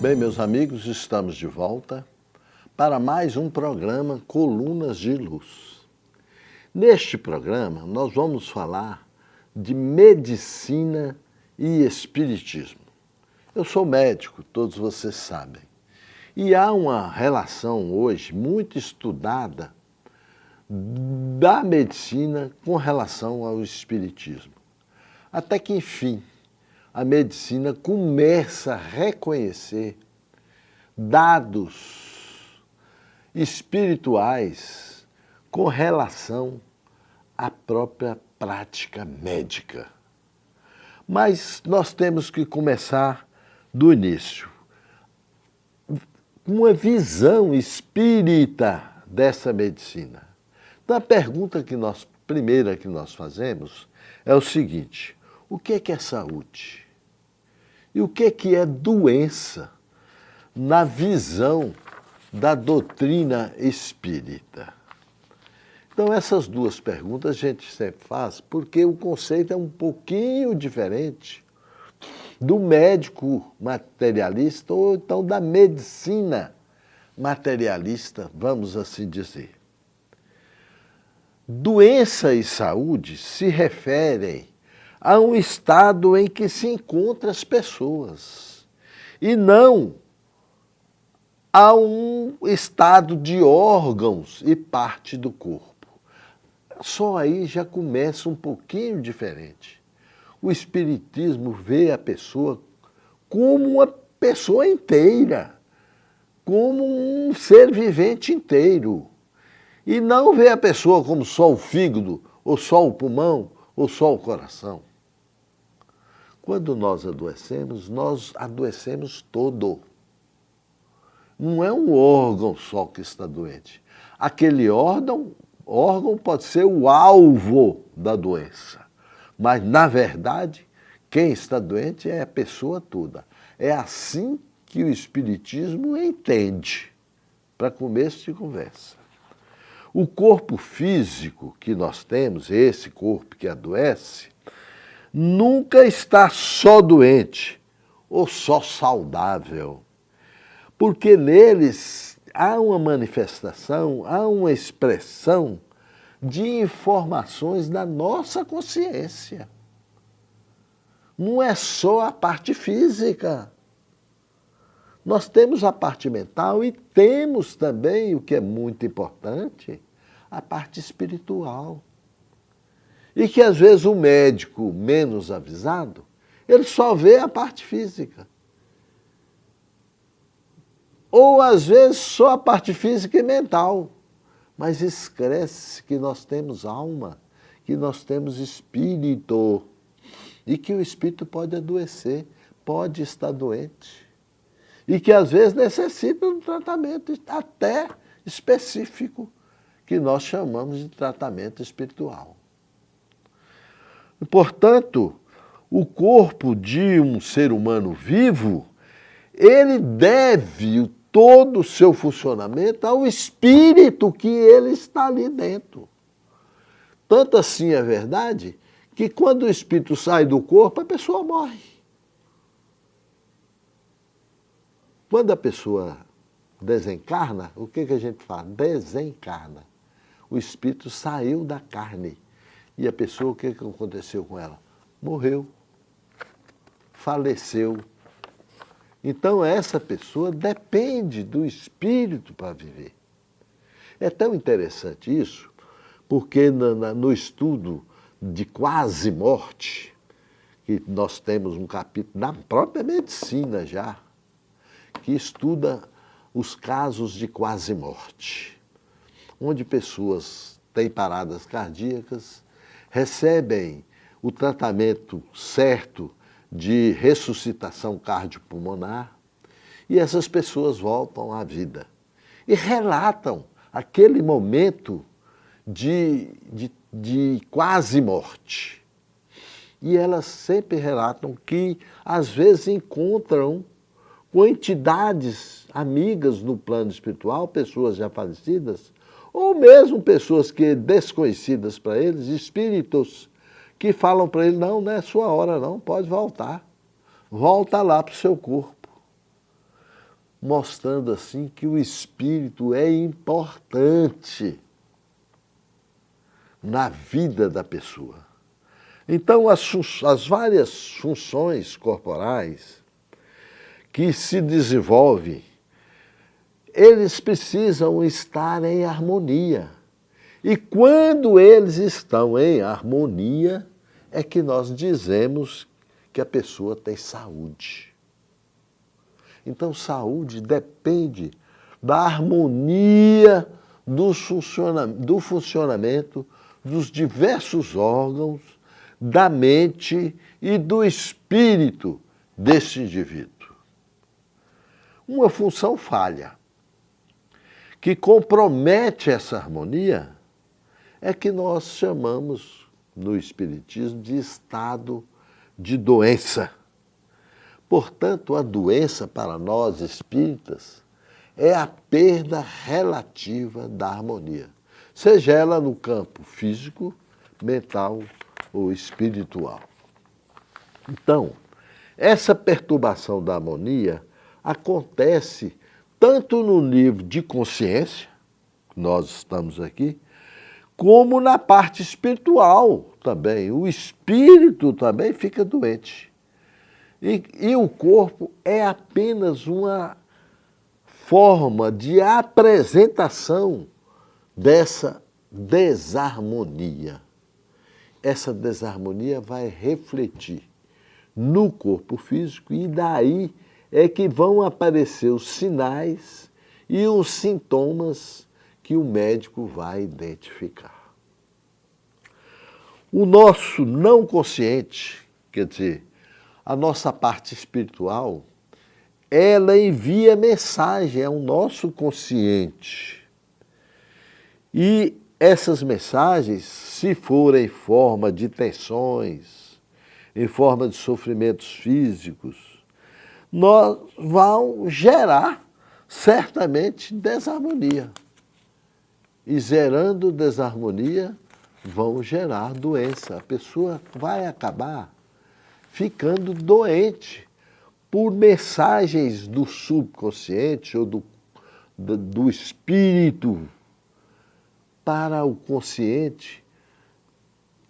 Bem, meus amigos, estamos de volta para mais um programa Colunas de Luz. Neste programa, nós vamos falar de medicina e espiritismo. Eu sou médico, todos vocês sabem, e há uma relação hoje muito estudada da medicina com relação ao espiritismo. Até que, enfim, a medicina começa a reconhecer dados espirituais com relação à própria prática médica. Mas nós temos que começar do início. Uma visão espírita dessa medicina. Então, a pergunta primeira que nós fazemos é o seguinte: o que é saúde? E o que é doença na visão da doutrina espírita? Então, essas duas perguntas a gente sempre faz porque o conceito é um pouquinho diferente do médico materialista ou então da medicina materialista, vamos assim dizer. Doença e saúde se referem a um estado em que se encontram as pessoas e não a um estado de órgãos e parte do corpo. Só aí já começa um pouquinho diferente. O espiritismo vê a pessoa como uma pessoa inteira, como um ser vivente inteiro. E não vê a pessoa como só o fígado, ou só o pulmão, ou só o coração. Quando nós adoecemos todo. Não é um órgão só que está doente. Aquele órgão pode ser o alvo da doença. Mas, na verdade, quem está doente é a pessoa toda. É assim que o Espiritismo entende, para começo de conversa. O corpo físico que nós temos, esse corpo que adoece, nunca está só doente ou só saudável, porque neles há uma manifestação, há uma expressão de informações da nossa consciência. Não é só a parte física. Nós temos a parte mental e temos também, o que é muito importante, a parte espiritual. E que às vezes o médico menos avisado, ele só vê a parte física. Ou às vezes só a parte física e mental. Mas esquece que nós temos alma, que nós temos espírito. E que o espírito pode adoecer, pode estar doente. E que às vezes necessita de um tratamento até específico, que nós chamamos de tratamento espiritual. Portanto, o corpo de um ser humano vivo, ele deve todo o seu funcionamento ao espírito que ele está ali dentro. Tanto assim é verdade que quando o espírito sai do corpo, a pessoa morre. Quando a pessoa desencarna, o que a gente fala? Desencarna. O espírito saiu da carne. E a pessoa, o que aconteceu com ela? Morreu. Faleceu. Então, essa pessoa depende do espírito para viver. É tão interessante isso, porque no estudo de quase morte, que nós temos um capítulo na própria medicina já, que estuda os casos de quase morte, onde pessoas têm paradas cardíacas, recebem o tratamento certo de ressuscitação cardiopulmonar e essas pessoas voltam à vida e relatam aquele momento de quase morte. E elas sempre relatam que às vezes encontram com entidades amigas no plano espiritual, pessoas já falecidas, ou mesmo pessoas que desconhecidas para eles, espíritos que falam para ele: não é sua hora não, pode voltar. Volta lá para o seu corpo. mostrando assim que o espírito é importante na vida da pessoa. Então, as várias funções corporais que se desenvolvem, eles precisam estar em harmonia. E quando eles estão em harmonia, é que nós dizemos que a pessoa tem saúde. Então, saúde depende da harmonia do funcionamento dos diversos órgãos, da mente e do espírito deste indivíduo. Uma função falha, que compromete essa harmonia, é que nós chamamos no Espiritismo de estado de doença. Portanto, a doença para nós espíritas é a perda relativa da harmonia, seja ela no campo físico, mental ou espiritual. Então, essa perturbação da harmonia acontece tanto no nível de consciência, nós estamos aqui, como na parte espiritual também. O espírito também fica doente. E o corpo é apenas uma forma de apresentação dessa desarmonia. Essa desarmonia vai refletir no corpo físico e daí é que vão aparecer os sinais e os sintomas que o médico vai identificar. O nosso não consciente, quer dizer, a nossa parte espiritual, ela envia mensagem ao nosso consciente. E essas mensagens, se forem em forma de tensões, em forma de sofrimentos físicos, vão gerar certamente desarmonia. E gerando desarmonia, vão gerar doença. A pessoa vai acabar ficando doente por mensagens do subconsciente ou do espírito para o consciente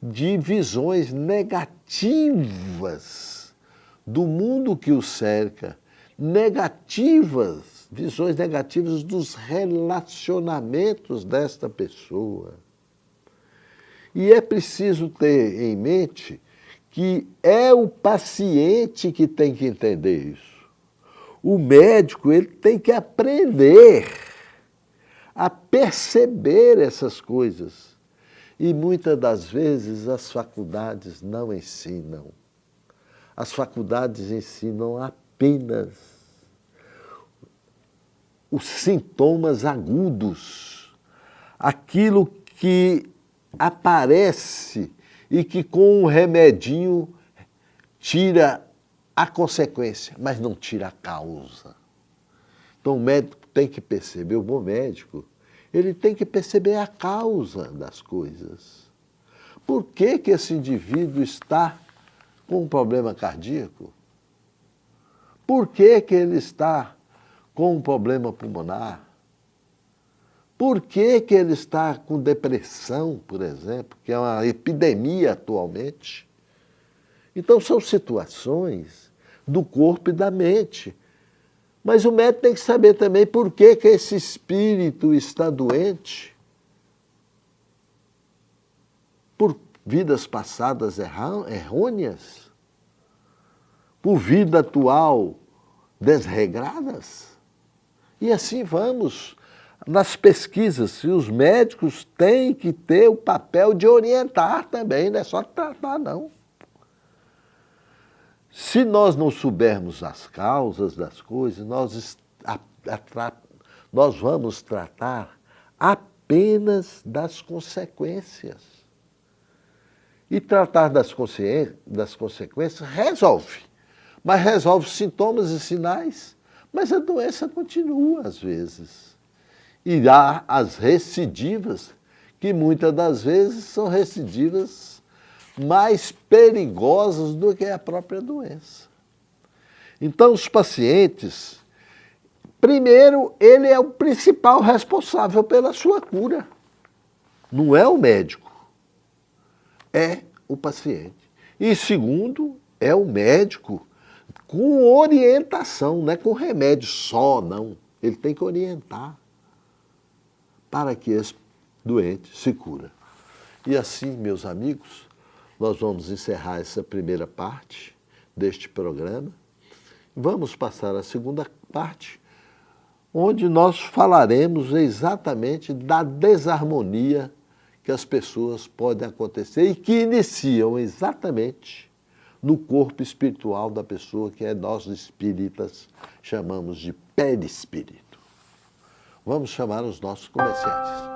de visões negativas do mundo que o cerca, visões negativas dos relacionamentos desta pessoa. E é preciso ter em mente que é o paciente que tem que entender isso. O médico, ele tem que aprender a perceber essas coisas. E muitas das vezes as faculdades não ensinam. As faculdades ensinam apenas os sintomas agudos, aquilo que aparece e que com um remedinho tira a consequência, mas não tira a causa. Então o médico tem que perceber, o bom médico, ele tem que perceber a causa das coisas. Por que que esse indivíduo está com um problema cardíaco? Por que que ele está com um problema pulmonar? Por que que ele está com depressão, por exemplo, que é uma epidemia atualmente? Então são situações do corpo e da mente. Mas o médico tem que saber também por que que esse espírito está doente. Por vidas passadas errôneas? Por vida atual desregradas? E assim vamos nas pesquisas. E os médicos têm que ter o papel de orientar também, não é só tratar, não. Se nós não soubermos as causas das coisas, nós vamos tratar apenas das consequências. E tratar das consequências resolve. Mas resolve sintomas e sinais, mas a doença continua às vezes. E há as recidivas, que muitas das vezes são recidivas mais perigosas do que a própria doença. Então, os pacientes primeiro, ele é o principal responsável pela sua cura. Não é o médico, é o paciente. E segundo, é o médico com orientação, não é com remédio só, não. Ele tem que orientar para que esse doente se cura. E assim, meus amigos, nós vamos encerrar essa primeira parte deste programa. Vamos passar à segunda parte, onde nós falaremos exatamente da desarmonia que as pessoas podem acontecer e que iniciam exatamente no corpo espiritual da pessoa, que nós espíritas chamamos de perispírito. Vamos chamar os nossos comerciantes.